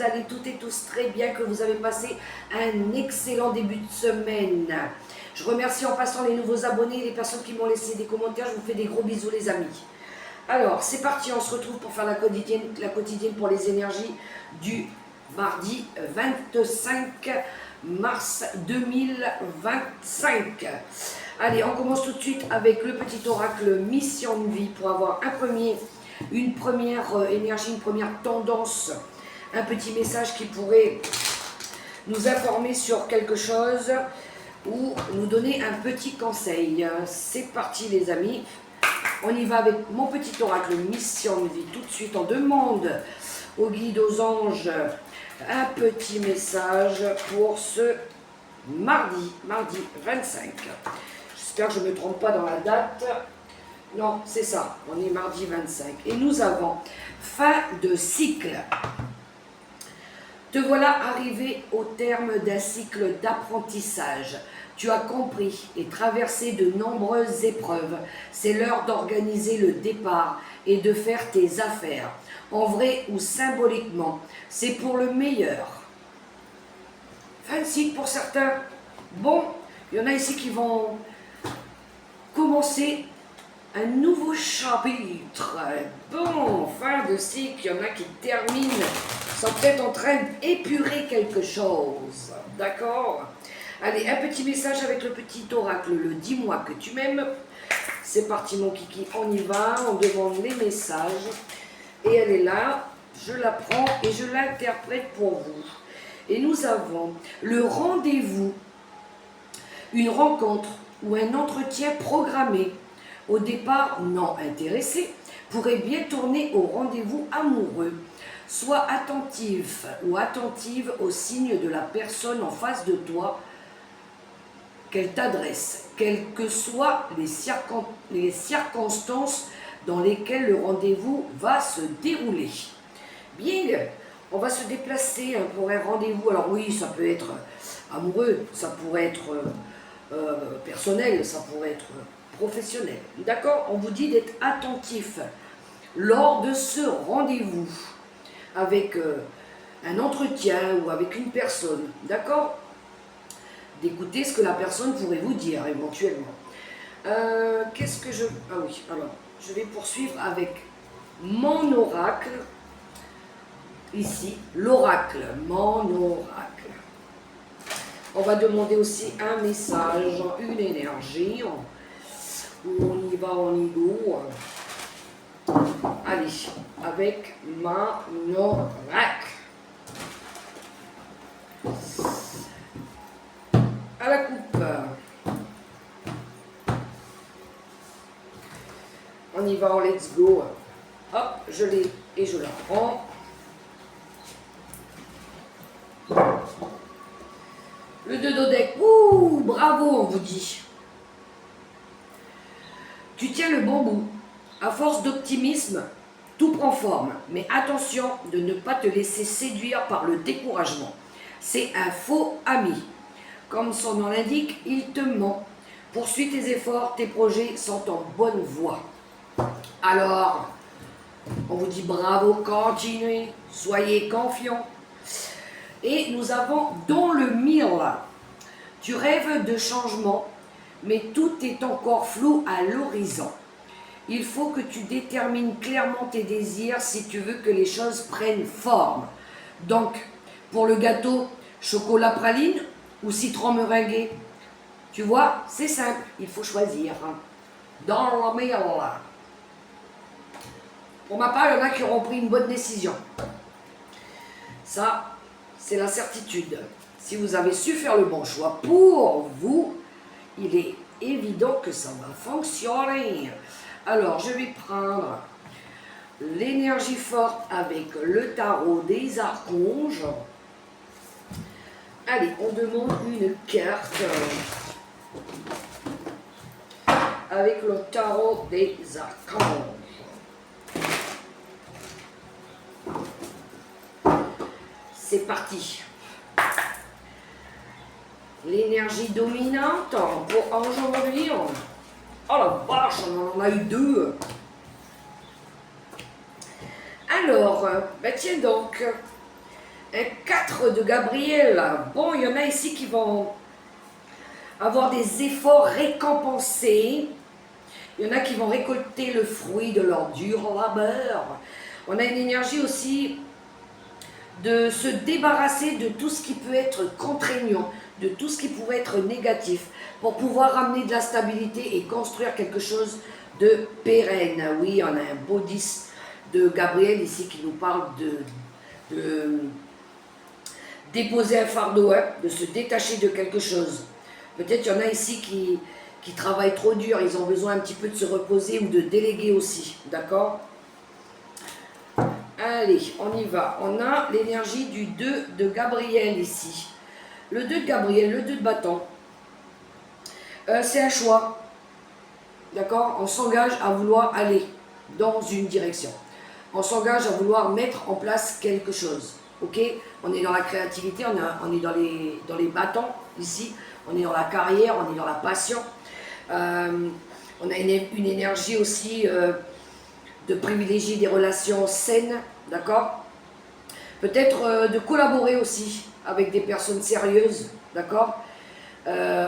allez toutes et tous très bien, que vous avez passé un excellent début de semaine. Je remercie en passant les nouveaux abonnés, les personnes qui m'ont laissé des commentaires. Je vous fais des gros bisous les amis. Alors, c'est parti, on se retrouve pour faire la quotidienne pour les énergies du mardi 25 mars 2025. Allez, on commence tout de suite avec le petit oracle Mission de vie pour avoir une première énergie, une première tendance, un petit message qui pourrait nous informer sur quelque chose ou nous donner un petit conseil. C'est parti les amis. On y va avec mon petit oracle Mission de vie. Tout de suite, on demande aux guides, aux anges, un petit message pour ce mardi 25. J'espère que je ne me trompe pas dans la date. Non, c'est ça, on est mardi 25. Et nous avons fin de cycle. Te voilà arrivé au terme d'un cycle d'apprentissage. Tu as compris et traversé de nombreuses épreuves. C'est l'heure d'organiser le départ et de faire tes affaires. En vrai ou symboliquement, c'est pour le meilleur. Fin de cycle pour certains. Bon, il y en a ici qui vont commencer un nouveau chapitre. Bon, fin de cycle, il y en a qui terminent, sont peut-être en train d'épurer quelque chose. D'accord? Allez, un petit message avec le petit oracle, le dis-moi que tu m'aimes. C'est parti mon kiki, on y va, on demande les messages. Et elle est là, je la prends et je l'interprète pour vous. Et nous avons le rendez-vous, une rencontre ou un entretien programmé. Au départ non intéressé, pourrait bien tourner au rendez-vous amoureux. Sois attentif ou attentive aux signes de la personne en face de toi qu'elle t'adresse, quelles que soient les circonstances dans lesquelles le rendez-vous va se dérouler. Bien, on va se déplacer pour un rendez-vous. Alors oui, ça peut être amoureux, ça pourrait être personnel, ça pourrait être professionnel. D'accord? On vous dit d'être attentif lors de ce rendez-vous avec un entretien ou avec une personne. D'accord? D'écouter ce que la personne pourrait vous dire éventuellement. Qu'est-ce que je... Ah oui, alors, je vais poursuivre avec mon oracle. Ici, l'oracle, mon oracle. On va demander aussi un message, une énergie. On y va, on y go. Allez, avec mon oracle. À la coupe. On y va, on let's go. Hop, je l'ai et je la prends. Le 2 de deck. Ouh, bravo, on vous dit. Tu tiens le bon bout. À force d'optimisme, tout prend forme. Mais attention de ne pas te laisser séduire par le découragement. C'est un faux ami. Comme son nom l'indique, il te ment. Poursuis tes efforts, tes projets sont en bonne voie. Alors, on vous dit bravo, continuez, soyez confiants. Et nous avons dans le mille. Tu rêves de changement, mais tout est encore flou à l'horizon. Il faut que tu détermines clairement tes désirs si tu veux que les choses prennent forme. Donc, pour le gâteau, chocolat praline ou citron meringué? Tu vois, c'est simple, il faut choisir. Dans le mille. Pour ma part, il y en a qui auront pris une bonne décision. Ça, c'est la certitude. Si vous avez su faire le bon choix pour vous, il est évident que ça va fonctionner. Alors, je vais prendre l'énergie forte avec le tarot des archanges. Allez, on demande une carte avec le tarot des archanges. C'est parti. L'énergie dominante pour aujourd'hui. Oh la vache, on en a eu deux. Alors, bah tiens donc, Et 4 de Gabriel. Bon, il y en a ici qui vont avoir des efforts récompensés. Il y en a qui vont récolter le fruit de leur dur labeur. On a une énergie aussi de se débarrasser de tout ce qui peut être contraignant, de tout ce qui pourrait être négatif, pour pouvoir amener de la stabilité et construire quelque chose de pérenne. Oui, on a un beau 10 de Gabriel ici qui nous parle de déposer un fardeau, hein, de se détacher de quelque chose. Peut-être il y en a ici qui travaillent trop dur, ils ont besoin un petit peu de se reposer ou de déléguer aussi, d'accord? Allez, on y va. On a l'énergie du 2 de Gabriel ici. Le 2 de Gabriel, le 2 de bâton, c'est un choix, d'accord? On s'engage à vouloir aller dans une direction. On s'engage à vouloir mettre en place quelque chose, ok? On est dans la créativité, on est dans les bâtons ici, on est dans la carrière, on est dans la passion. On a une énergie aussi de privilégier des relations saines, d'accord? Peut-être de collaborer aussi avec des personnes sérieuses, d'accord?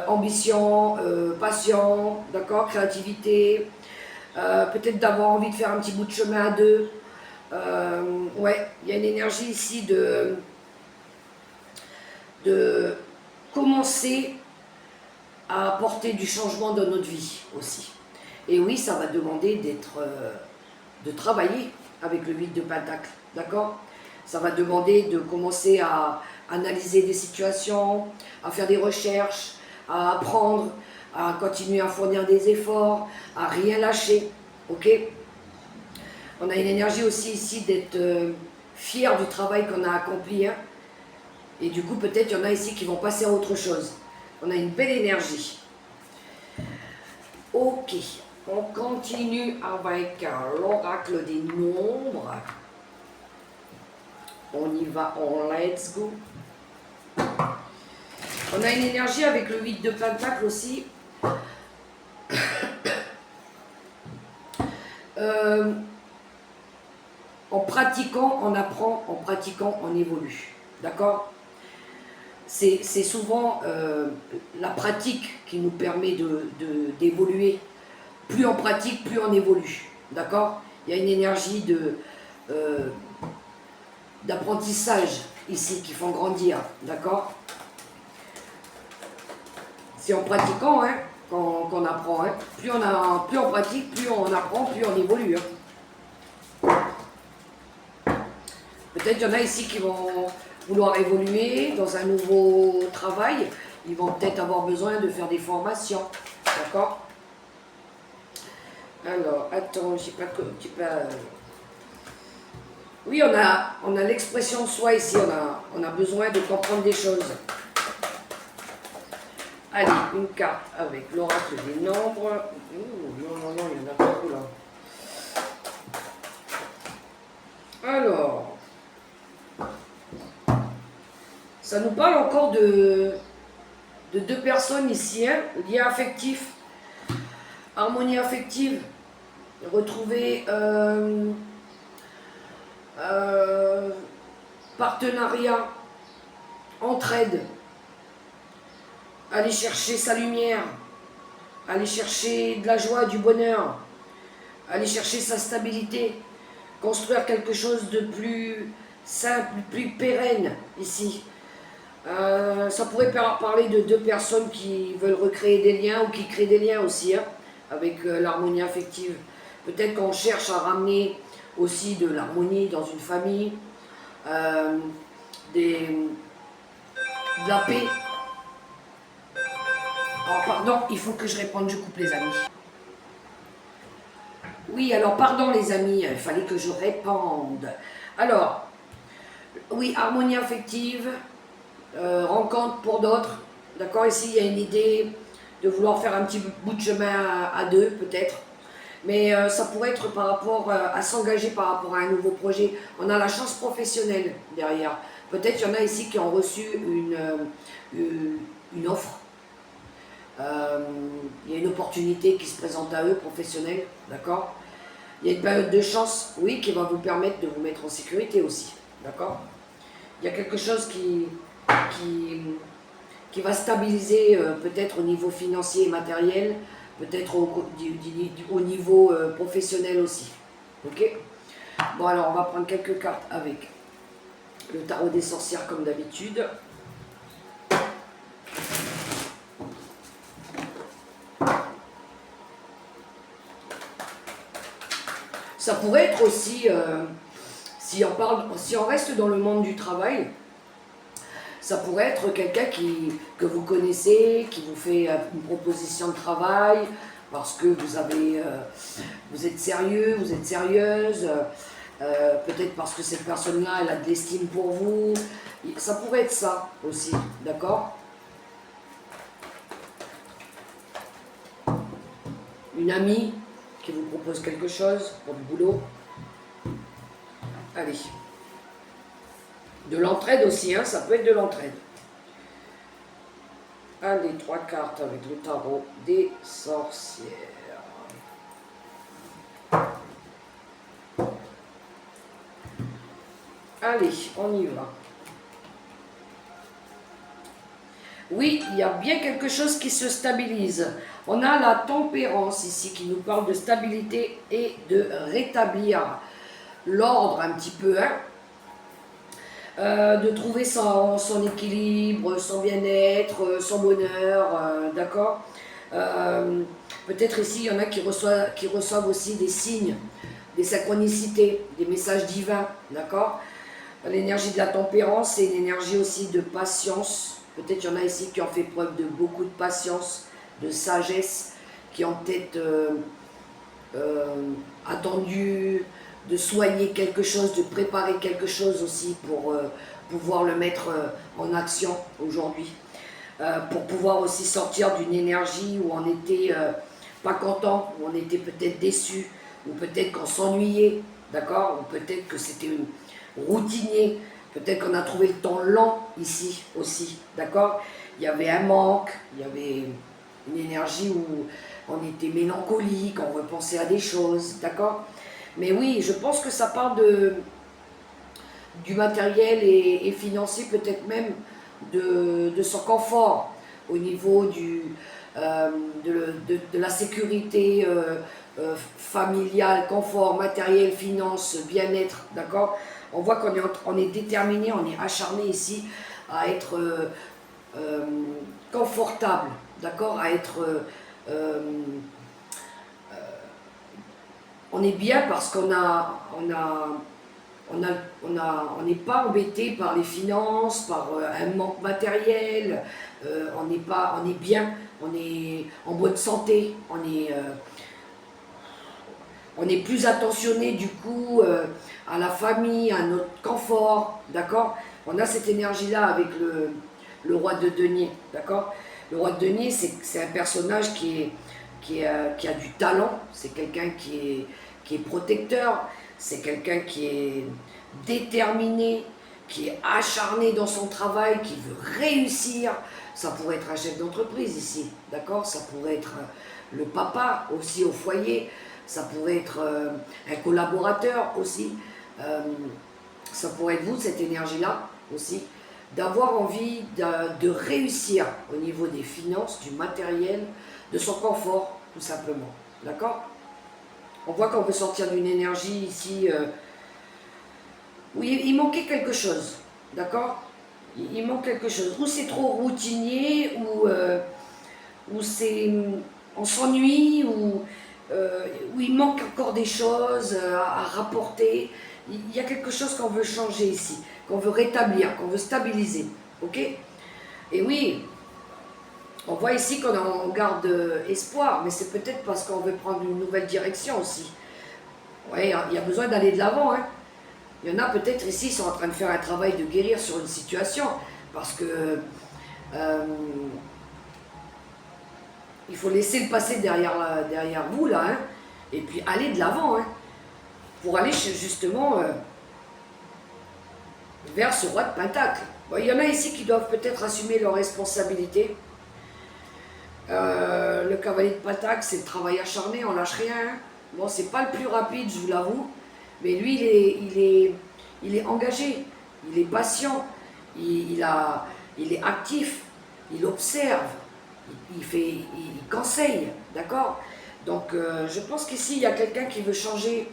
Ambition, passion, d'accord? Créativité, peut-être d'avoir envie de faire un petit bout de chemin à deux. Ouais, il y a une énergie ici de commencer à apporter du changement dans notre vie aussi. Et oui, ça va demander de travailler avec le 8 de Pentacle, d'accord? Ça va demander de commencer à analyser des situations, à faire des recherches, à apprendre, à continuer à fournir des efforts, à rien lâcher, ok? On a une énergie aussi ici d'être fier du travail qu'on a accompli, hein? Et du coup, peut-être il y en a ici qui vont passer à autre chose. On a une belle énergie. Ok, on continue avec l'oracle des nombres. On y va en let's go. On a une énergie avec le 8 de Pentacle aussi. En pratiquant, on apprend, en pratiquant, on évolue. D'accord? C'est souvent la pratique qui nous permet d'évoluer. Plus on pratique, plus on évolue. D'accord? Il y a une énergie d'apprentissage ici qui font grandir. D'accord? C'est en pratiquant hein, qu'on apprend. Hein. Plus on pratique, plus on apprend, plus on évolue. Hein. Peut-être qu'il y en a ici qui vont vouloir évoluer dans un nouveau travail. Ils vont peut-être avoir besoin de faire des formations. D'accord? Alors, attends, j'ai pas... Oui, on a l'expression de soi ici. On a besoin de comprendre des choses. Allez, une carte avec l'oracle des nombres. Non, il y en a beaucoup là. Alors, ça nous parle encore de deux personnes ici, hein, lien affectif, harmonie affective, retrouver partenariat, entraide, aller chercher sa lumière, aller chercher de la joie, du bonheur, aller chercher sa stabilité, construire quelque chose de plus simple, plus pérenne ici. Ça pourrait parler de deux personnes qui veulent recréer des liens ou qui créent des liens aussi hein, avec l'harmonie affective. Peut-être qu'on cherche à ramener aussi de l'harmonie dans une famille, de la paix. Alors pardon, il faut que je réponde, je coupe les amis. Oui, alors pardon les amis, il fallait que je réponde. Alors, oui, harmonie affective, rencontre pour d'autres. D'accord, ici il y a une idée de vouloir faire un petit bout de chemin à deux peut-être. Mais ça pourrait être par rapport à s'engager par rapport à un nouveau projet. On a la chance professionnelle derrière. Peut-être qu'il y en a ici qui ont reçu une offre. Il y a une opportunité qui se présente à eux, professionnelle, d'accord? Il y a une période de chance, oui, qui va vous permettre de vous mettre en sécurité aussi, d'accord? Il y a quelque chose qui va stabiliser peut-être au niveau financier et matériel, peut-être au niveau professionnel aussi. Ok? Bon, alors on va prendre quelques cartes avec le tarot des sorcières comme d'habitude. Ça pourrait être aussi, si on reste dans le monde du travail, ça pourrait être quelqu'un que vous connaissez, qui vous fait une proposition de travail, parce que vous êtes sérieux, vous êtes sérieuse, peut-être parce que cette personne-là, elle a de l'estime pour vous. Ça pourrait être ça aussi, d'accord? Une amie qui vous propose quelque chose pour du boulot. Allez. De l'entraide aussi, hein, ça peut être de l'entraide. Allez, 3 cartes avec le tarot des sorcières. Allez, on y va. Oui, il y a bien quelque chose qui se stabilise. On a la tempérance ici qui nous parle de stabilité et de rétablir l'ordre un petit peu, hein. De trouver son équilibre, son bien-être, son bonheur, d'accord. Peut-être ici, il y en a qui reçoivent aussi des signes, des synchronicités, des messages divins, d'accord. L'énergie de la tempérance, c'est une énergie aussi de patience. Peut-être il y en a ici qui ont fait preuve de beaucoup de patience, de sagesse, qui ont peut-être attendu de soigner quelque chose, de préparer quelque chose aussi pour pouvoir le mettre en action aujourd'hui. Pour pouvoir aussi sortir d'une énergie où on n'était pas content, où on était peut-être déçu, ou peut-être qu'on s'ennuyait, d'accord, ou peut-être que c'était routinier, peut-être qu'on a trouvé le temps lent ici aussi, d'accord. Il y avait un manque, il y avait une énergie où on était mélancolique, on repensait à des choses, d'accord. Mais oui, je pense que ça parle du matériel et financier, peut-être même de son confort au niveau de la sécurité familiale, confort, matériel, finance, bien-être, d'accord. On voit qu'on est déterminé, on est acharné ici à être confortable, d'accord, à être... on est bien parce qu'on on n'est pas embêté par les finances, par un manque matériel, on est bien, on est en bonne santé, on est plus attentionné du coup à la famille, à notre confort, d'accord. On a cette énergie-là avec le roi de denier, d'accord. Le roi de denier, c'est un personnage qui a du talent, c'est quelqu'un qui est protecteur, c'est quelqu'un qui est déterminé, qui est acharné dans son travail, qui veut réussir. Ça pourrait être un chef d'entreprise ici, d'accord. Ça pourrait être le papa aussi au foyer, ça pourrait être un collaborateur aussi. Ça pourrait être vous, cette énergie-là aussi, d'avoir envie de réussir au niveau des finances, du matériel, de son confort, tout simplement, d'accord. On voit qu'on veut sortir d'une énergie ici où il manquait quelque chose, d'accord. Il manque quelque chose, ou c'est trop routinier, ou c'est, on s'ennuie, ou il manque encore des choses à rapporter. Il y a quelque chose qu'on veut changer ici, qu'on veut rétablir, qu'on veut stabiliser, ok. Et oui, on voit ici qu'on garde espoir, mais c'est peut-être parce qu'on veut prendre une nouvelle direction aussi. Oui, il y a besoin d'aller de l'avant, hein. Il y en a peut-être ici qui sont en train de faire un travail de guérir sur une situation, parce que il faut laisser le passé derrière vous, là, hein, et puis aller de l'avant, hein, pour aller justement vers ce roi de Pentacle. Bon, il y en a ici qui doivent peut-être assumer leurs responsabilités. Le cavalier de Pentacle, c'est le travail acharné, on lâche rien, hein. Bon, c'est pas le plus rapide, je vous l'avoue, mais lui, il est engagé. il est patient, il est actif, il observe, il conseille, d'accord? Donc je pense qu'ici il y a quelqu'un qui veut changer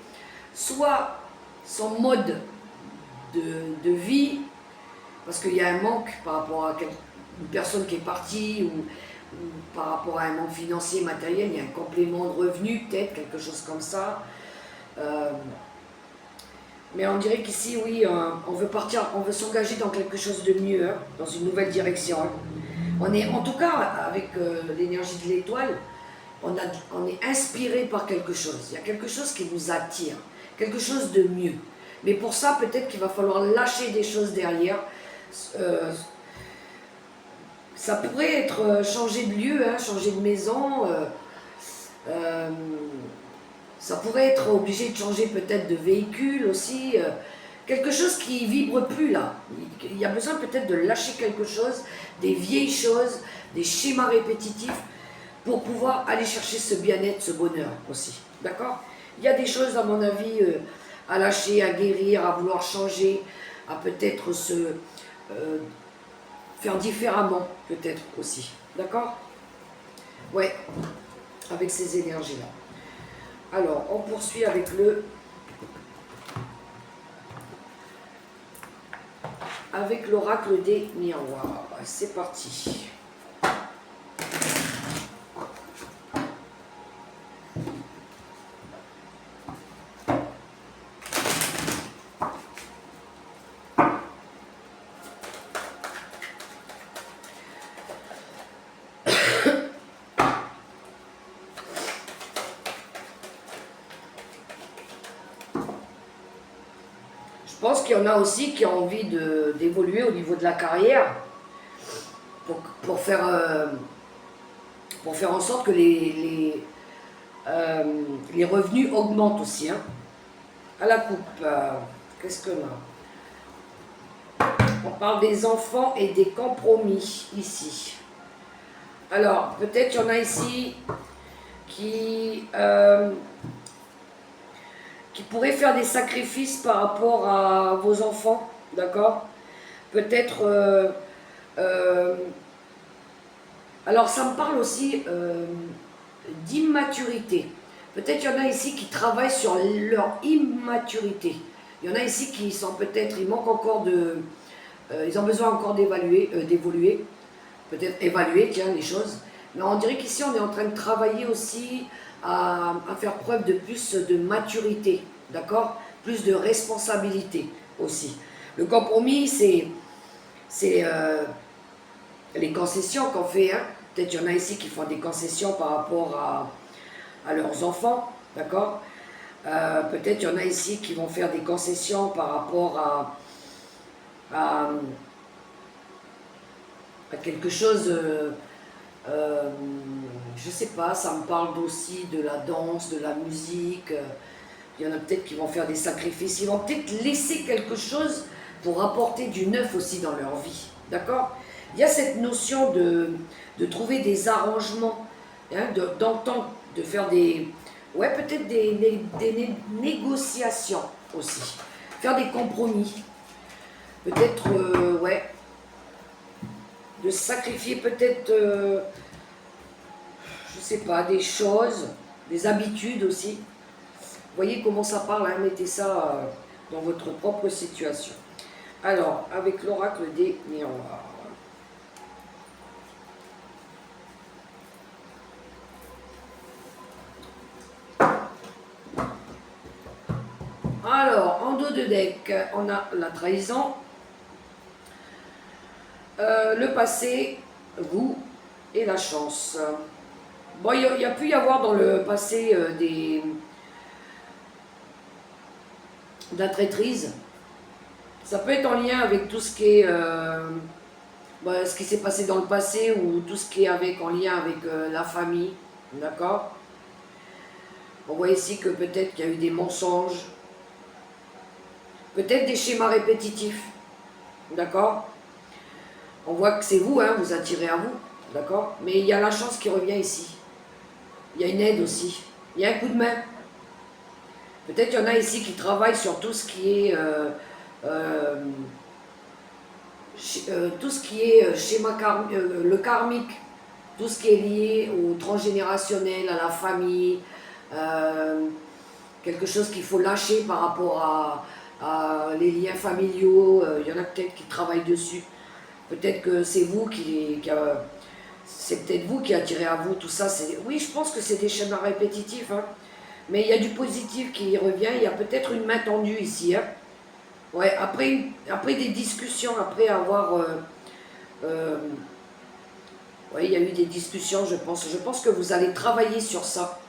soit son mode de vie, parce qu'il y a un manque par rapport à une personne qui est partie, ou par rapport à un manque financier, matériel, il y a un complément de revenu, peut-être, quelque chose comme ça. Mais on dirait qu'ici, oui, on veut partir, on veut s'engager dans quelque chose de mieux, hein, dans une nouvelle direction. Hein. On est, en tout cas, avec l'énergie de l'étoile, on est inspiré par quelque chose. Il y a quelque chose qui nous attire, quelque chose de mieux. Mais pour ça, peut-être qu'il va falloir lâcher des choses derrière. Ça pourrait être changer de lieu, hein, changer de maison. Ça pourrait être obligé de changer peut-être de véhicule aussi. Quelque chose qui vibre plus là. Il y a besoin peut-être de lâcher quelque chose, des vieilles choses, des schémas répétitifs, pour pouvoir aller chercher ce bien-être, ce bonheur aussi. D'accord? Il y a des choses, à mon avis, à lâcher, à guérir, à vouloir changer, à peut-être se faire différemment, peut-être aussi. D'accord? Ouais, avec ces énergies-là. Alors, on poursuit avec l'oracle des miroirs. C'est parti. Je pense qu'il y en a aussi qui ont envie d'évoluer au niveau de la carrière pour faire en sorte que les revenus augmentent aussi. Hein. À la coupe, qu'est-ce qu'on a? On parle des enfants et des compromis ici. Alors, peut-être il y en a ici qui pourraient faire des sacrifices par rapport à vos enfants, d'accord? Peut-être... alors, ça me parle aussi d'immaturité. Peut-être il y en a ici qui travaillent sur leur immaturité. Il y en a ici qui sont peut-être... Ils manquent encore de... ils ont besoin encore d'évoluer. Peut-être évaluer, tiens, les choses. Mais on dirait qu'ici, on est en train de travailler aussi à faire preuve de plus de maturité, d'accord? Plus de responsabilité aussi. Le compromis, c'est les concessions qu'on fait. Hein. Peut-être il y en a ici qui font des concessions par rapport à leurs enfants, d'accord? Peut-être il y en a ici qui vont faire des concessions par rapport à quelque chose... je sais pas, ça me parle aussi de la danse, de la musique. Il y en a peut-être qui vont faire des sacrifices. Ils vont peut-être laisser quelque chose pour apporter du neuf aussi dans leur vie. D'accord? Il y a cette notion de trouver des arrangements, hein, d'entendre, de faire des... Ouais, peut-être des négociations aussi. Faire des compromis. Peut-être, ouais, de sacrifier peut-être, je sais pas, des choses, des habitudes aussi. Vous voyez comment ça parle, hein, mettez ça dans votre propre situation. Alors, avec l'oracle des miroirs. Alors, en dos de deck, on a la trahison, le passé, vous et la chance. Bon, il y a pu y avoir dans le passé de la traîtrise. Ça peut être en lien avec tout ce qui est ce qui s'est passé dans le passé, ou tout ce qui est en lien avec la famille, d'accord? On voit ici que peut-être qu'il y a eu des mensonges, peut-être des schémas répétitifs, d'accord? On voit que c'est vous, hein, vous attirez à vous, d'accord? Mais il y a la chance qui revient ici. Il y a une aide aussi. Il y a un coup de main. Peut-être qu'il y en a ici qui travaillent sur tout ce qui est tout ce qui est le karmique, tout ce qui est lié au transgénérationnel, à la famille, quelque chose qu'il faut lâcher par rapport à les liens familiaux. Il y en a peut-être qui travaillent dessus. Peut-être que c'est vous c'est peut-être vous qui attirez à vous tout ça. Oui, je pense que c'est des schémas répétitifs, hein. Mais il y a du positif qui revient. Il y a peut-être une main tendue ici, hein. Ouais, après des discussions, après avoir... ouais, il y a eu des discussions, je pense. Je pense que vous allez travailler sur ça.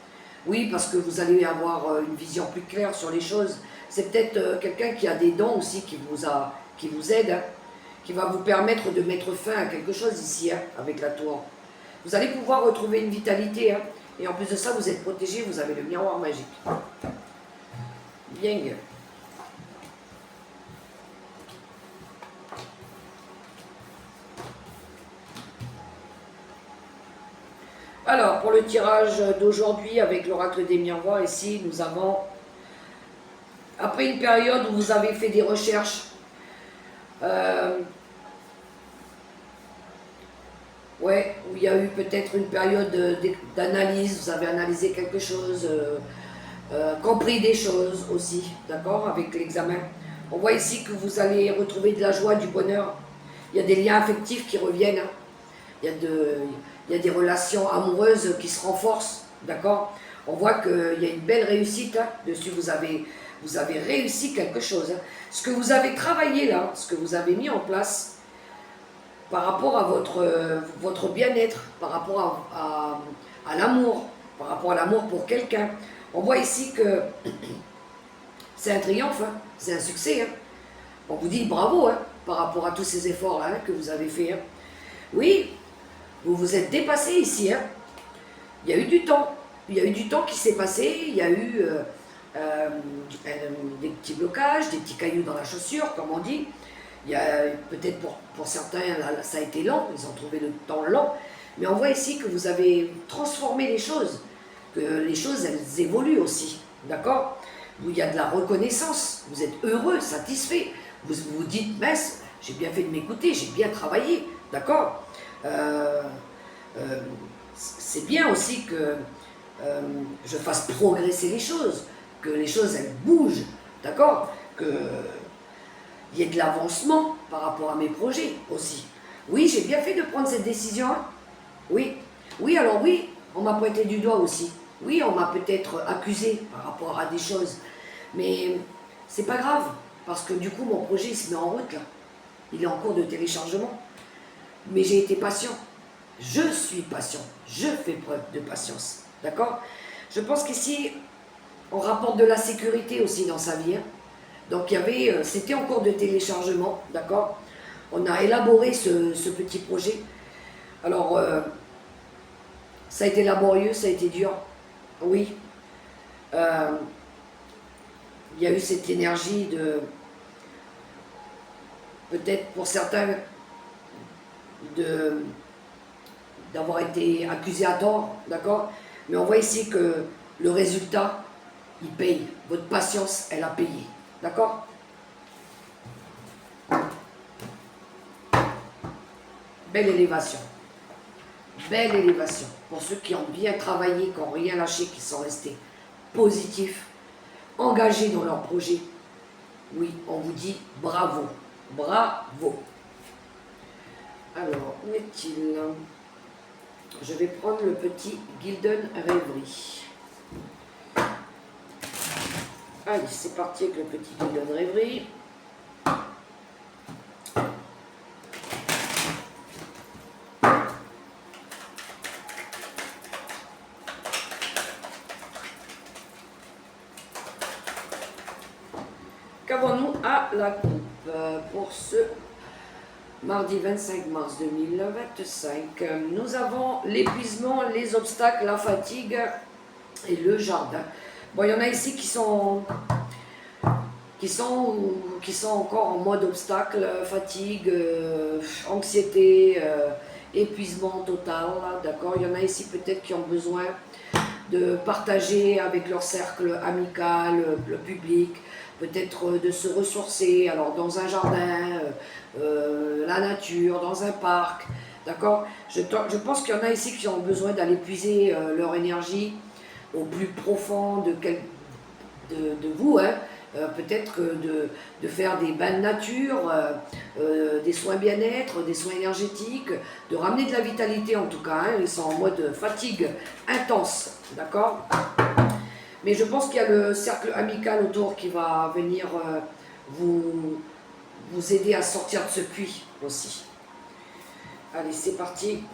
Oui, parce que vous allez avoir une vision plus claire sur les choses. C'est peut-être quelqu'un qui a des dons aussi qui vous aide, hein, qui va vous permettre de mettre fin à quelque chose ici, hein, avec la tour. Vous allez pouvoir retrouver une vitalité, hein, et en plus de ça, vous êtes protégé, vous avez le miroir magique. Bien. Alors, pour le tirage d'aujourd'hui avec l'oracle des miroirs, ici, nous avons, après une période où vous avez fait des recherches, ouais, où il y a eu peut-être une période d'analyse, vous avez analysé quelque chose, compris des choses aussi, d'accord, avec l'examen. On voit ici que vous allez retrouver de la joie, du bonheur. Il y a des liens affectifs qui reviennent, hein. Il y a des relations amoureuses qui se renforcent, d'accord. On voit qu'il y a une belle réussite, hein, dessus. Vous avez réussi quelque chose, hein. Ce que vous avez travaillé là, ce que vous avez mis en place, par rapport à votre bien-être, par rapport à l'amour, par rapport à l'amour pour quelqu'un. On voit ici que c'est un triomphe, hein, c'est un succès, hein. On vous dit bravo, hein, par rapport à tous ces efforts-là, hein, que vous avez fait, hein. Oui, vous vous êtes dépassé ici, hein. Il y a eu du temps. Il y a eu du temps qui s'est passé. Il y a eu des petits blocages, des petits cailloux dans la chaussure, comme on dit. Il y a peut-être pour certains, là, ça a été lent, ils ont trouvé le temps lent. Mais on voit ici que vous avez transformé les choses, que les choses, elles évoluent aussi, d'accord. Il y a de la reconnaissance, vous êtes heureux, satisfait. Vous vous dites, mince, j'ai bien fait de m'écouter, j'ai bien travaillé, d'accord. C'est bien aussi que je fasse progresser les choses, que les choses elles bougent, d'accord, qu'il y ait de l'avancement par rapport à mes projets aussi. Oui, j'ai bien fait de prendre cette décision, hein. Oui, oui, alors oui, on m'a pointé du doigt aussi. Oui, on m'a peut-être accusé par rapport à des choses, mais c'est pas grave, parce que du coup mon projet il se met en route là. Il est en cours de téléchargement. Mais j'ai été patient. Je suis patient. Je fais preuve de patience. D'accord. Je pense qu'ici, on rapporte de la sécurité aussi dans sa vie, hein. Donc, c'était en cours de téléchargement. D'accord. On a élaboré ce petit projet. Alors, ça a été laborieux, ça a été dur. Oui. Il y a eu cette énergie de... Peut-être pour certains... d'avoir été accusé à tort, d'accord. Mais on voit ici que le résultat, il paye. Votre patience, elle a payé, d'accord. Belle élévation. Belle élévation. Pour ceux qui ont bien travaillé, qui n'ont rien lâché, qui sont restés positifs, engagés dans leur projet. Oui, on vous dit bravo. Bravo. Alors, où est-il? Je vais prendre le petit Gilden Rêverie. Allez, c'est parti avec le petit Gilden Rêverie. Qu'avons-nous à la coupe pour ce mardi 25 mars 2025? Nous avons l'épuisement, les obstacles, la fatigue et le jardin. Bon, il y en a ici qui sont encore en mode obstacle, fatigue, anxiété, épuisement total, d'accord. Il y en a ici peut-être qui ont besoin de partager avec leur cercle amical, le public, peut-être de se ressourcer, alors dans un jardin, la nature, dans un parc, d'accord. Je pense qu'il y en a ici qui ont besoin d'aller puiser leur énergie au plus profond de vous, hein. Peut-être de faire des bains de nature, des soins bien-être, des soins énergétiques, de ramener de la vitalité en tout cas, hein. Ils sont en mode fatigue intense, d'accord. Mais je pense qu'il y a le cercle amical autour qui va venir vous aider à sortir de ce puits aussi. Allez, c'est parti.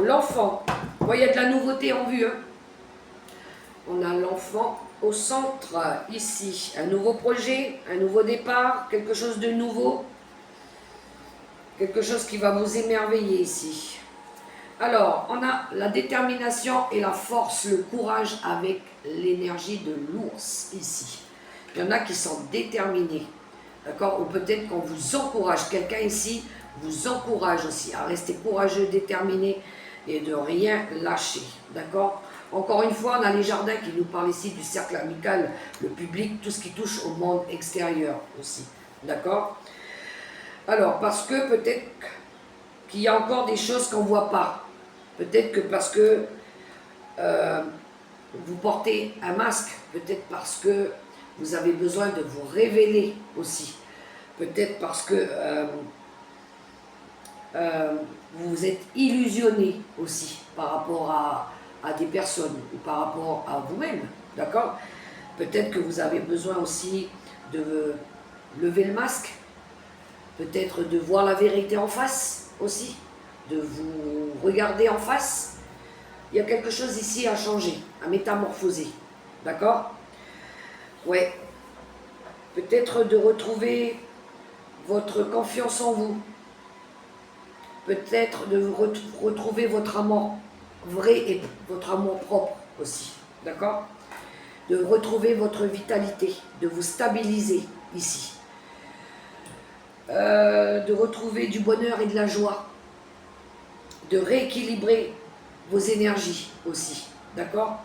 L'enfant. Bon, il y a de la nouveauté en vue, hein. On a l'enfant au centre, ici. Un nouveau projet, un nouveau départ, quelque chose de nouveau. Quelque chose qui va vous émerveiller ici. Alors, on a la détermination et la force, le courage avec l'énergie de l'ours ici. Il y en a qui sont déterminés, d'accord. Ou peut-être qu'on vous encourage, quelqu'un ici vous encourage aussi à rester courageux, déterminé et de rien lâcher, d'accord. Encore une fois, on a les jardins qui nous parlent ici du cercle amical, le public, tout ce qui touche au monde extérieur aussi, d'accord. Alors, parce que peut-être qu'il y a encore des choses qu'on ne voit pas. Peut-être que parce que vous portez un masque, peut-être parce que vous avez besoin de vous révéler aussi. Peut-être parce que vous vous êtes illusionné aussi par rapport à des personnes ou par rapport à vous-même, d'accord. Peut-être que vous avez besoin aussi de lever le masque, peut-être de voir la vérité en face aussi, de vous regarder en face. Il y a quelque chose ici à changer, à métamorphoser, d'accord. Ouais, peut-être de retrouver votre confiance en vous, peut-être de retrouver votre amour vrai et votre amour propre aussi, d'accord. De retrouver votre vitalité, de vous stabiliser ici, de retrouver du bonheur et de la joie, de rééquilibrer vos énergies aussi, d'accord.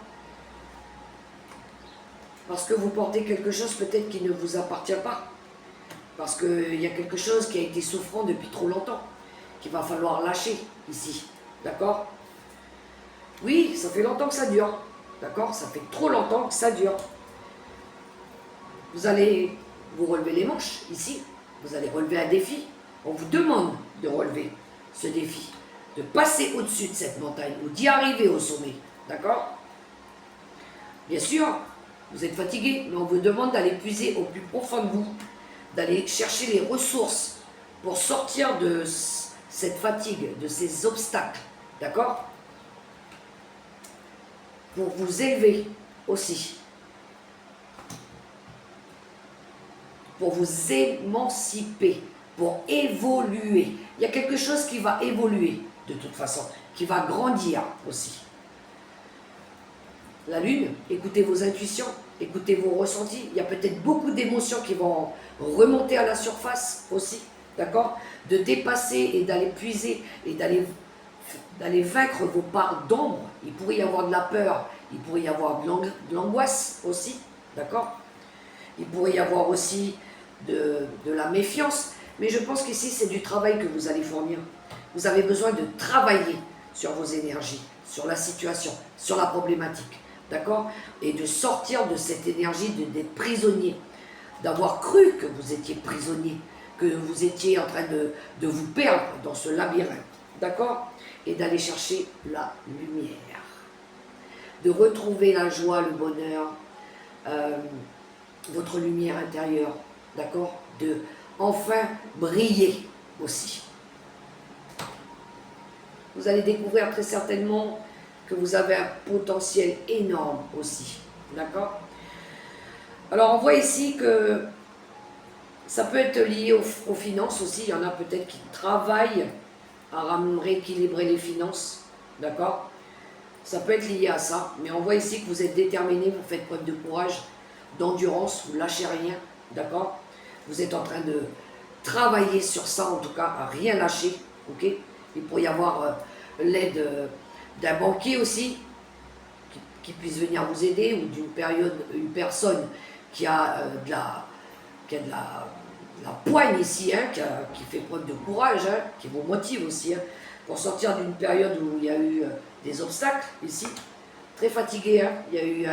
Parce que vous portez quelque chose peut-être qui ne vous appartient pas, parce qu'il y a quelque chose qui a été souffrant depuis trop longtemps, qu'il va falloir lâcher ici, d'accord. Oui, ça fait longtemps que ça dure, d'accord, ça fait trop longtemps que ça dure. Vous allez vous relever les manches ici, vous allez relever un défi, on vous demande de relever ce défi, de passer au-dessus de cette montagne ou d'y arriver au sommet, d'accord. Bien sûr, vous êtes fatigué, mais on vous demande d'aller puiser au plus profond de vous, d'aller chercher les ressources pour sortir de cette fatigue, de ces obstacles, d'accord. Pour vous élever aussi, pour vous émanciper, pour évoluer. Il y a quelque chose qui va évoluer de toute façon, qui va grandir aussi. La lune, écoutez vos intuitions, écoutez vos ressentis. Il y a peut-être beaucoup d'émotions qui vont remonter à la surface aussi, d'accord. De dépasser et d'aller puiser et d'aller vaincre vos parts d'ombre. Il pourrait y avoir de la peur, il pourrait y avoir de l'angoisse aussi, d'accord. Il pourrait y avoir aussi de la méfiance, mais je pense qu'ici c'est du travail que vous allez fournir. Vous avez besoin de travailler sur vos énergies, sur la situation, sur la problématique, d'accord. Et de sortir de cette énergie d'être prisonnier, d'avoir cru que vous étiez prisonnier, que vous étiez en train de vous perdre dans ce labyrinthe, d'accord. Et d'aller chercher la lumière, de retrouver la joie, le bonheur, votre lumière intérieure, d'accord, de enfin briller aussi. Vous allez découvrir très certainement que vous avez un potentiel énorme aussi, d'accord. Alors on voit ici que ça peut être lié aux finances aussi. Il y en a peut-être qui travaillent à rééquilibrer les finances, d'accord. Ça peut être lié à ça, mais on voit ici que vous êtes déterminé, vous faites preuve de courage, d'endurance, vous lâchez rien, d'accord? Vous êtes en train de travailler sur ça, en tout cas, à rien lâcher, ok? Il pourrait y avoir l'aide d'un banquier aussi, qui puisse venir vous aider, ou une personne qui a la poigne ici, hein, qui fait preuve de courage, hein, qui vous motive aussi, hein, pour sortir d'une période où il y a eu des obstacles ici, très fatigué, hein, il y a eu,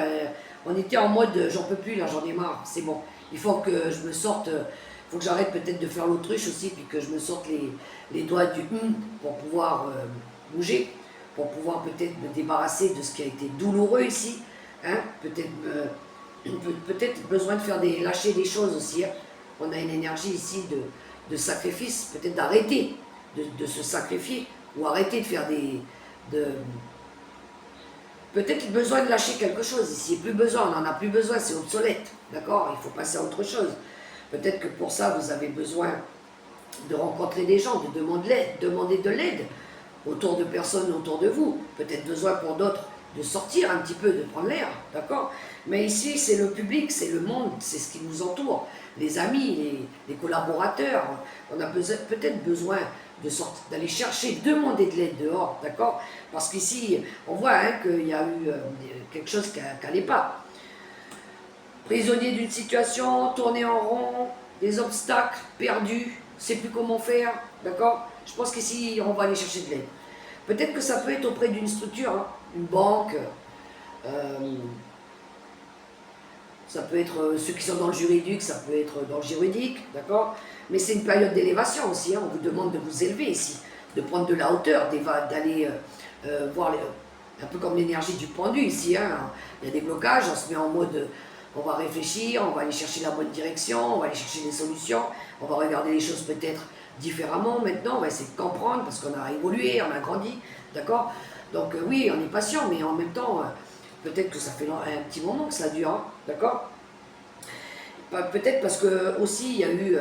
on était en mode j'en peux plus là, j'en ai marre, c'est bon, il faut que je me sorte, il faut que j'arrête peut-être de faire l'autruche aussi, puis que je me sorte les doigts du pour pouvoir bouger, pour pouvoir peut-être me débarrasser de ce qui a été douloureux ici, hein, peut-être besoin de faire lâcher des choses aussi, hein. On a une énergie ici de sacrifice, peut-être d'arrêter de se sacrifier, ou arrêter de faire peut-être besoin de lâcher quelque chose ici, plus besoin, on n'en a plus besoin, c'est obsolète, d'accord? Il faut passer à autre chose. Peut-être que pour ça, vous avez besoin de rencontrer des gens, de demander de l'aide autour de personnes autour de vous. Peut-être besoin pour d'autres de sortir un petit peu, de prendre l'air, d'accord? Mais ici, c'est le public, c'est le monde, c'est ce qui nous entoure, les amis, les collaborateurs. On a peut-être besoin d'aller chercher, demander de l'aide dehors, d'accord? Parce qu'ici, on voit hein, qu'il y a eu quelque chose qui n'allait pas. Prisonnier d'une situation, tourner en rond, des obstacles, perdus, ne sait plus comment faire, d'accord? Je pense qu'ici, on va aller chercher de l'aide. Peut-être que ça peut être auprès d'une structure, hein, une banque, ça peut être ceux qui sont dans le juridique, ça peut être dans le juridique, d'accord? Mais c'est une période d'élévation aussi, hein, on vous demande de vous élever ici, de prendre de la hauteur, d'aller voir, un peu comme l'énergie du pendu ici, hein. Il y a des blocages, on se met en mode, on va réfléchir, on va aller chercher la bonne direction, on va aller chercher des solutions, on va regarder les choses peut-être différemment maintenant, on va essayer de comprendre parce qu'on a évolué, on a grandi, d'accord? Donc oui, on est patient, mais en même temps, peut-être que ça fait un petit moment que ça dure, hein, d'accord? Peut-être parce que aussi il y a eu,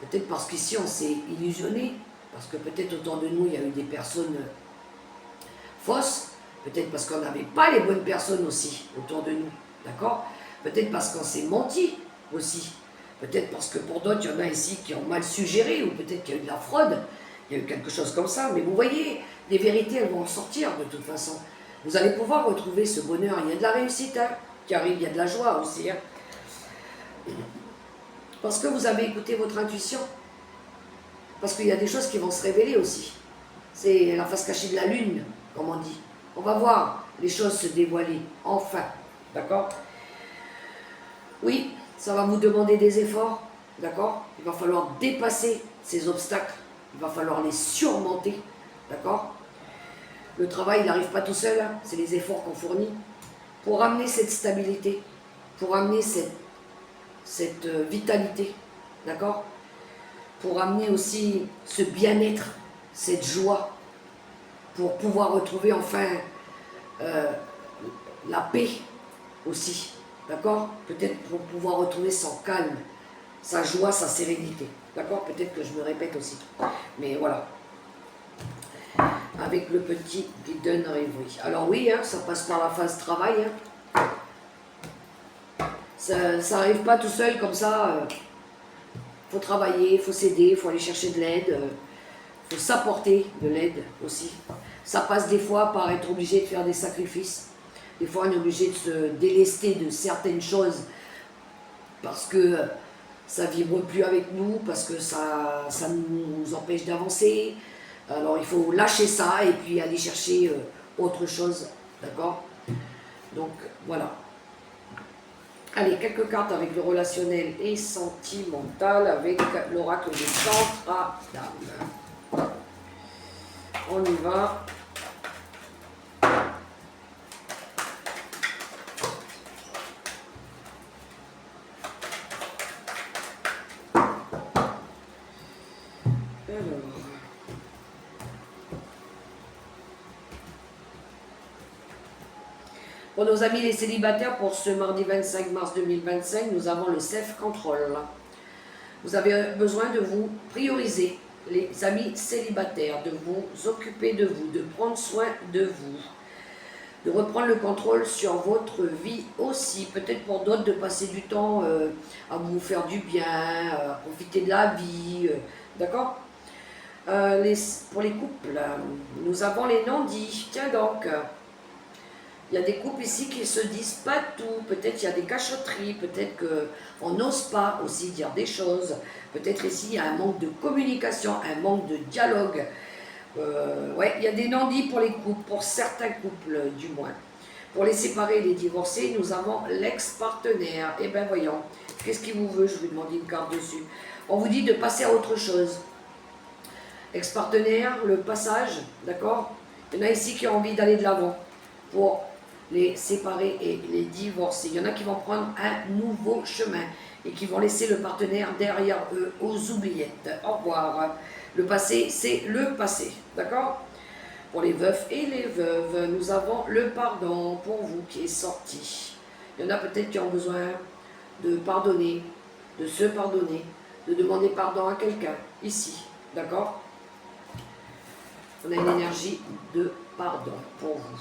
peut-être parce qu'ici on s'est illusionné, parce que peut-être autour de nous il y a eu des personnes fausses, peut-être parce qu'on n'avait pas les bonnes personnes aussi autour de nous, d'accord? Peut-être parce qu'on s'est menti aussi. Peut-être parce que pour d'autres, il y en a ici qui ont mal suggéré, ou peut-être qu'il y a eu de la fraude, il y a eu quelque chose comme ça. Mais vous voyez, les vérités, elles vont sortir de toute façon. Vous allez pouvoir retrouver ce bonheur. Il y a de la réussite hein, qui arrive, il y a de la joie aussi. Hein. Parce que vous avez écouté votre intuition. Parce qu'il y a des choses qui vont se révéler aussi. C'est la face cachée de la lune, comme on dit. On va voir les choses se dévoiler, enfin. D'accord? Oui. Ça va vous demander des efforts, d'accord? Il va falloir dépasser ces obstacles, il va falloir les surmonter, d'accord? Le travail, il n'arrive pas tout seul, hein. C'est les efforts qu'on fournit pour amener cette stabilité, pour amener cette vitalité, d'accord? Pour amener aussi ce bien-être, cette joie, pour pouvoir retrouver enfin la paix aussi. D'accord? Peut-être pour pouvoir retrouver son calme, sa joie, sa sérénité. D'accord? Peut-être que je me répète aussi. Mais voilà. Avec le petit Guidon Rêverie. Alors oui, hein, ça passe par la phase travail. Hein. Ça n'arrive pas tout seul comme ça. Faut travailler, il faut s'aider, il faut aller chercher de l'aide. Il faut s'apporter de l'aide aussi. Ça passe des fois par être obligé de faire des sacrifices. Des fois, on est obligé de se délester de certaines choses parce que ça ne vibre plus avec nous, parce que ça nous empêche d'avancer. Alors, il faut lâcher ça et puis aller chercher autre chose. D'accord? Donc, voilà. Allez, quelques cartes avec le relationnel et sentimental avec l'oracle de Centradame. On y va. Pour nos amis les célibataires, pour ce mardi 25 mars 2025, nous avons le self-control. Vous avez besoin de vous prioriser les amis célibataires, de vous occuper de vous, de prendre soin de vous, de reprendre le contrôle sur votre vie aussi. Peut-être pour d'autres de passer du temps à vous faire du bien, à profiter de la vie, d'accord. Pour les couples, nous avons les non-dits. Tiens donc, il y a des couples ici qui ne se disent pas tout. Peut-être il y a des cachotteries, peut-être qu'on n'ose pas aussi dire des choses. Peut-être ici il y a un manque de communication, un manque de dialogue. Ouais, il y a des non-dits pour les couples, pour certains couples du moins. Pour les séparés et les divorcés, nous avons l'ex-partenaire. Eh bien voyons, qu'est-ce qu'il vous veut? Je vais demander une carte dessus. On vous dit de passer à autre chose. Ex-partenaire, le passage, d'accord. Il y en a ici qui ont envie d'aller de l'avant pour les séparés et les divorcés. Il y en a qui vont prendre un nouveau chemin et qui vont laisser le partenaire derrière eux aux oubliettes. Au revoir. Le passé, c'est le passé, d'accord. Pour les veufs et les veuves, nous avons le pardon pour vous qui est sorti. Il y en a peut-être qui ont besoin de pardonner, de se pardonner, de demander pardon à quelqu'un, ici, d'accord. On a une énergie de pardon pour vous.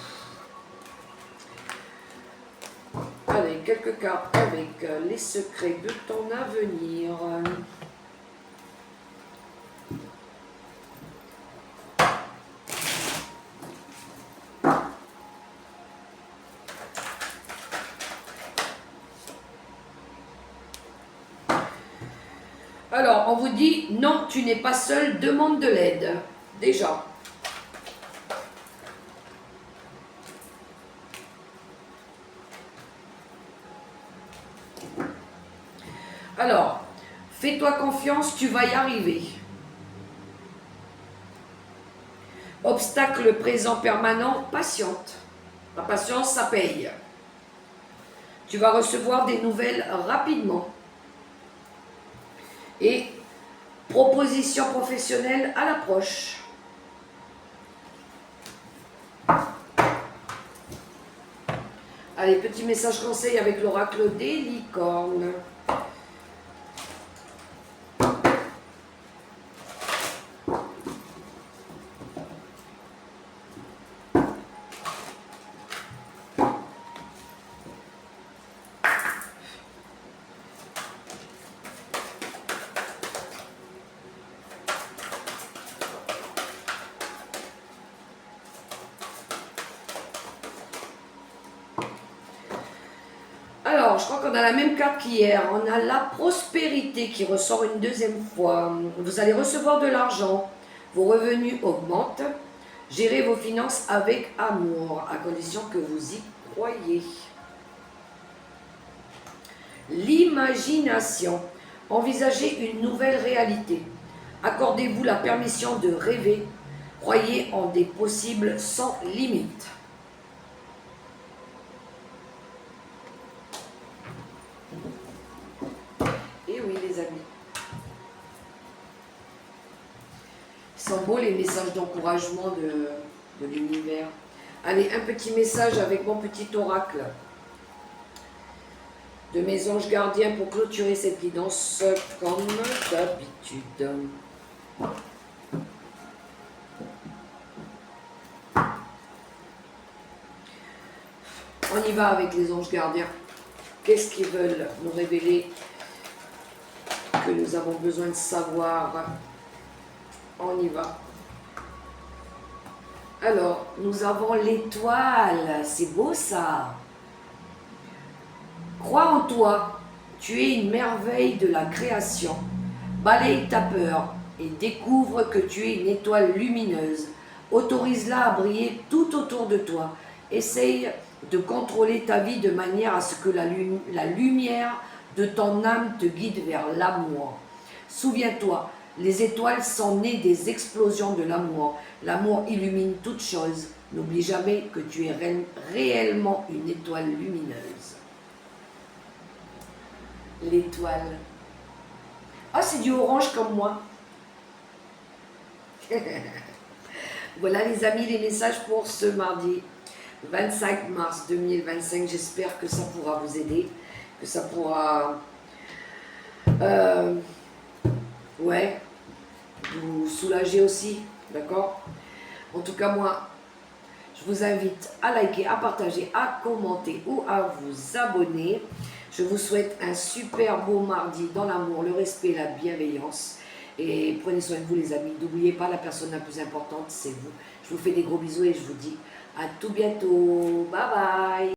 Allez, quelques cartes avec les secrets de ton avenir. Alors, on vous dit, non, tu n'es pas seul, demande de l'aide. Déjà. Alors, fais-toi confiance, tu vas y arriver. Obstacle présent permanent, patiente. La patience, ça paye. Tu vas recevoir des nouvelles rapidement. Et proposition professionnelle à l'approche. Allez, petit message conseil avec l'oracle des licornes. Alors, je crois qu'on a la même carte qu'hier. On a la prospérité qui ressort une deuxième fois. Vous allez recevoir de l'argent. Vos revenus augmentent. Gérez vos finances avec amour, à condition que vous y croyez. L'imagination. Envisagez une nouvelle réalité. Accordez-vous la permission de rêver. Croyez en des possibles sans limite. Et oui, les amis. Ils sont beaux les messages d'encouragement de l'univers. Allez, un petit message avec mon petit oracle de mes anges gardiens pour clôturer cette guidance comme d'habitude. On y va avec les anges gardiens. Qu'est-ce qu'ils veulent nous révéler que nous avons besoin de savoir? On y va. Alors, nous avons l'étoile. C'est beau ça. Crois en toi. Tu es une merveille de la création. Balaye ta peur et découvre que tu es une étoile lumineuse. Autorise-la à briller tout autour de toi. Essaye de contrôler ta vie de manière à ce que la lumière de ton âme te guide vers l'amour. Souviens-toi, les étoiles sont nées des explosions de l'amour. L'amour illumine toutes choses. N'oublie jamais que tu es réellement une étoile lumineuse. L'étoile. Ah, c'est du orange comme moi. Voilà les amis, les messages pour ce mardi 25 mars 2025. J'espère que ça pourra vous aider, que ça pourra... ouais, vous soulager aussi, d'accord? En tout cas, moi, je vous invite à liker, à partager, à commenter ou à vous abonner. Je vous souhaite un super beau mardi dans l'amour, le respect, la bienveillance. Et prenez soin de vous les amis. N'oubliez pas, la personne la plus importante, c'est vous. Je vous fais des gros bisous et je vous dis à tout bientôt. Bye bye.